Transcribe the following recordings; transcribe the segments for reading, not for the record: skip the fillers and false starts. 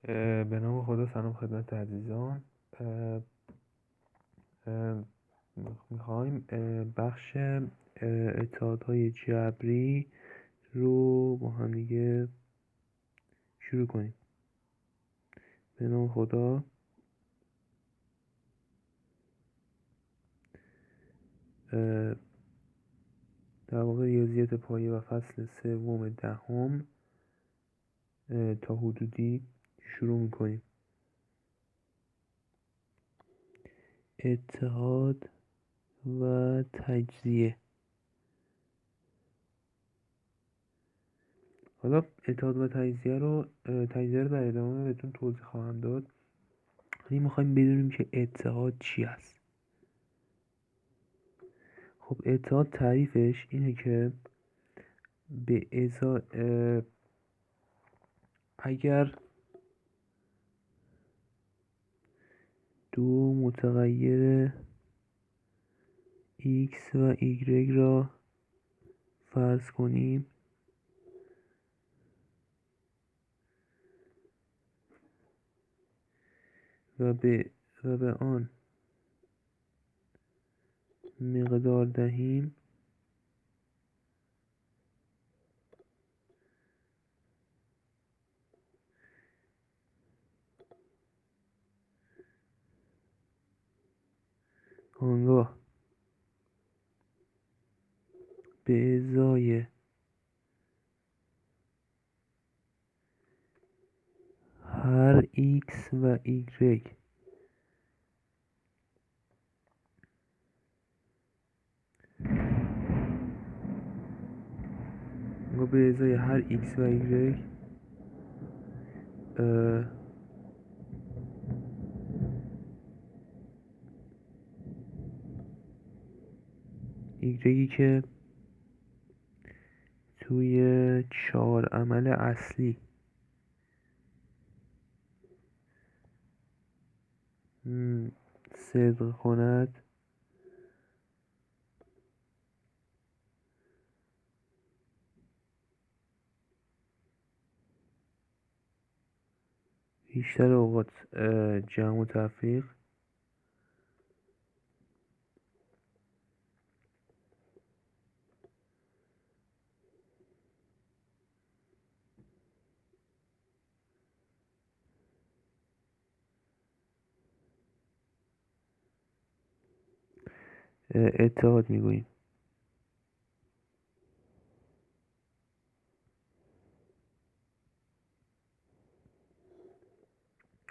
به نام خدا. سلام خدمت عزیزان. میخوایم بخش اتحادهای جبری رو با هم دیگه شروع کنیم. به نام خدا. در واقع ریاضیات پایه و فصل سوم دهم تا حدودی شروع میکنیم. اتحاد و تجزیه. حالا اتحاد و تجزیه رو در ادامه بهتون توضیح خواهم داد. ولی میخوایم بدونیم که اتحاد چی است. خب اتحاد تعریفش اینه که به اگر دو متغیر x و y را فرض کنیم و به آن مقدار دهیم، آنگاه به ازای هر x و y ایگرگی که توی 4 عمل اصلی صدق کند، بیشتر اوقات جمع و تفریق اتحاد میگوییم.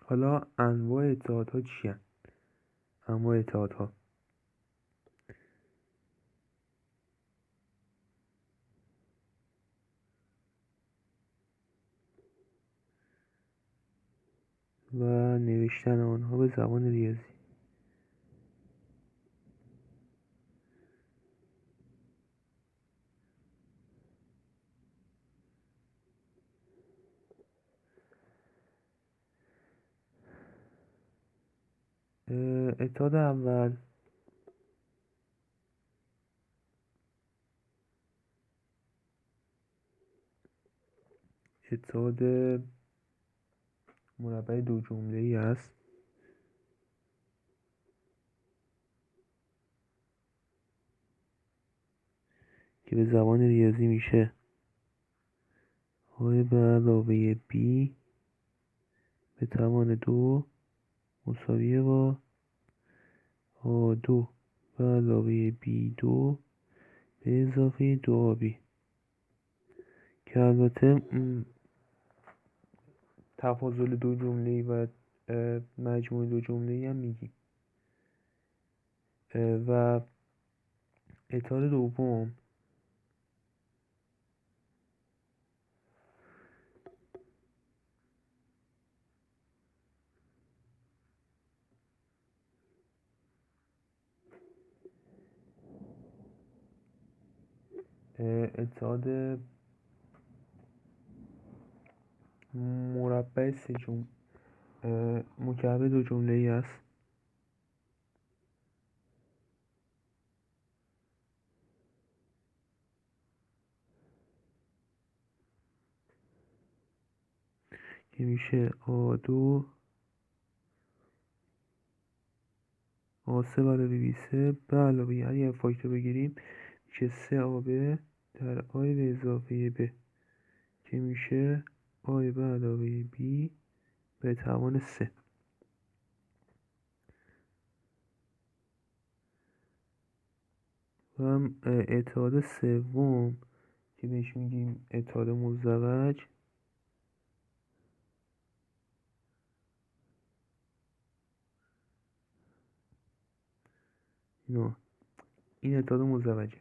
حالا انواع اتحادها چی هست؟ انواع اتحادها و نوشتن آنها به زبان ریاضی. اتحاد اول اتحاد مربع دو جمله‌ای است که به زبان ریاضی میشه a به علاوه b به توان 2 مساویه با a2 به علاوه b2 به اضافه 2ab، که البته تفاضل دو جمله‌ای و مجموع دو جمله‌ای هم میگیم. و اتحاد دوم اتحاد مربع مکعب دو جمله‌ای است که میشه A2 A3 علاوه B3 به علاوه اگر فاکتور بگیریم میشه 3AB در I به اضافه B که میشه I به علاوه B به توان 3. و هم اتحاد سوم که بهش میگیم اتحاد مزدوج، این اتحاد مزدوجه،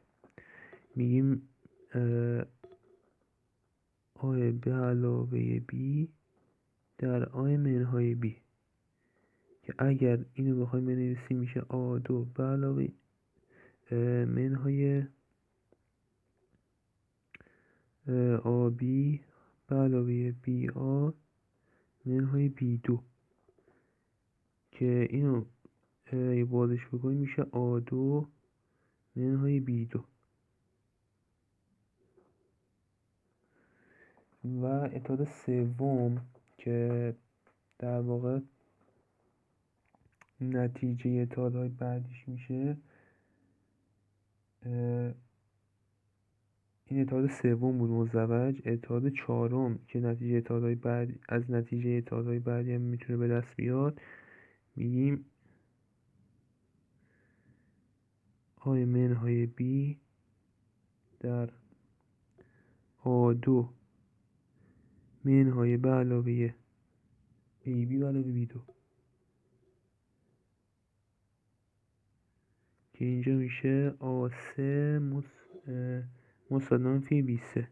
میگیم آی به علاوه بی در آی منهای بی که اگر اینو بخوایم بنویسیم میشه A2 به علاوه منهای AB به علاوه BA منهای B2 که اینو بازش بکنیم میشه A2 منهای B2. و اتحاد سوم که در واقع نتیجه اتحادهای بعدیش میشه، این اتحاد سوم بود مزدوج. اتحاد چهارم که نتیجه اتحادهای بعد از نتیجه اتحادهای بعدی هم میتونه به دست بیاد، میگیم آی منهای بی در A2 منهای به علاوه AB به علاوه B2 که اینجا میشه A3 مثبت منفی B3.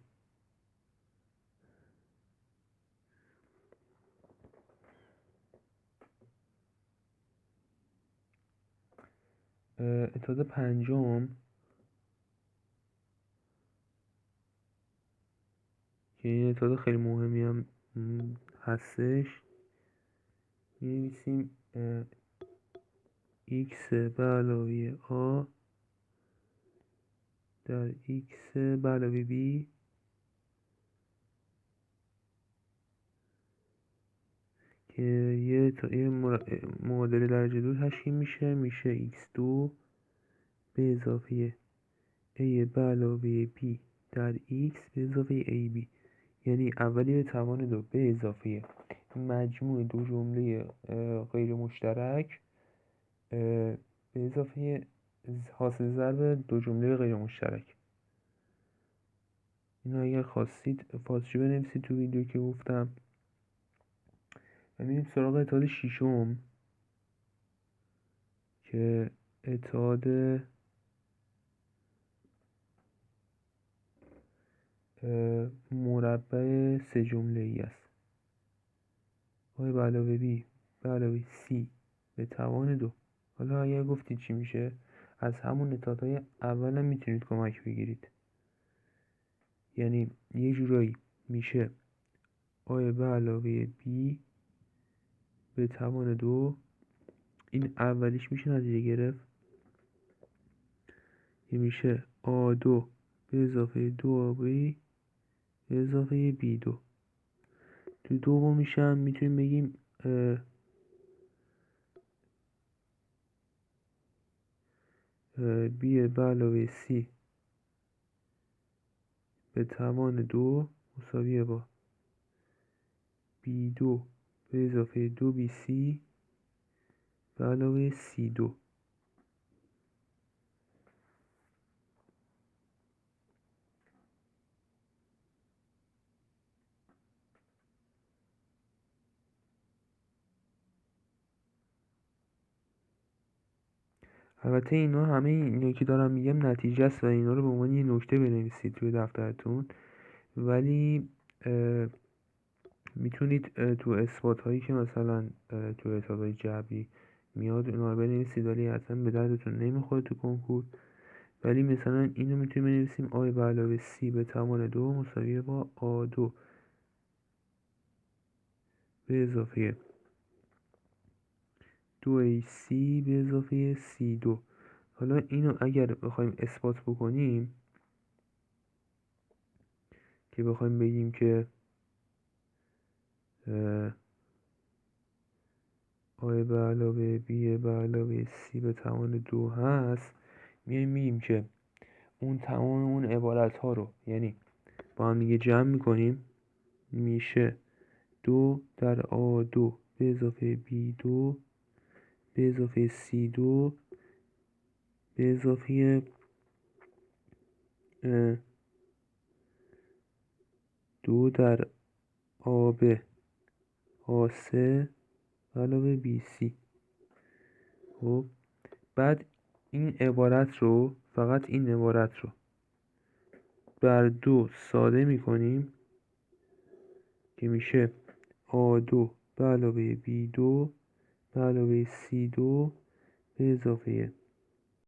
اتحاد پنجم که این اتحاد خیلی مهمی هم هستش، می‌نویسیم x به علاوه a در x به علاوه b که یه معادله درجه دو تشکیل میشه x2 به اضافه a به علاوه b در x به اضافه ab، یعنی اولی به توان 2 به اضافه مجموع دو جمله غیر مشترک به اضافه حاصل ضرب دو جمله غیر مشترک. اینو اگر خواستید فارسی بنویسید تو ویدیو که گفتم. و میریم سراغ اتحاد ششم که اتحاد مربع سه جمله ای است. آی به علاوه بی به علاوه سی به توان 2. حالا اگر گفتید چی میشه، از همون اتحادهای اول هم میتونید کمک بگیرید. یعنی یه جورایی میشه آی به علاوه بی به توان 2، این اولیش میشه نتیجه گرفت که میشه A2 به اضافه 2AB به اضافه B2. تو دومیش هم میتونیم بگیم B به علاوه C به توان 2 مساویه با B2 به اضافه 2BC به علاوه C2. البته اینا همه اینا که دارم میگم نتیجه است و اینا رو به عنوان یه نکته بنویسید توی دفترتون، ولی میتونید تو اثبات هایی که مثلا تو اتحادهای جبری میاد اونا رو بنویسید، ولی اصلا به دردتون نمیخوره تو کنکور. ولی مثلا اینو میتونیم بنویسیم آی به علاوه سی به توان 2 مساویه با A2 به اضافه 2AC به اضافه C2. حالا اینو اگر بخوایم اثبات بکنیم که بخوایم بگیم که آ به علاوه بی به علاوه سی به توان 2 هست، میگیم که اون تمام اون عبارت ها رو یعنی با هم دیگه جمع میکنیم، میشه 2 در A2 به اضافه B2 به اضافه C2 به اضافه 2 در AB A3 علاوه BC. خب بعد این عبارت رو، فقط این عبارت رو بر 2 ساده میکنیم که میشه A2 به علاوه B2 به علاوه C2 به اضافه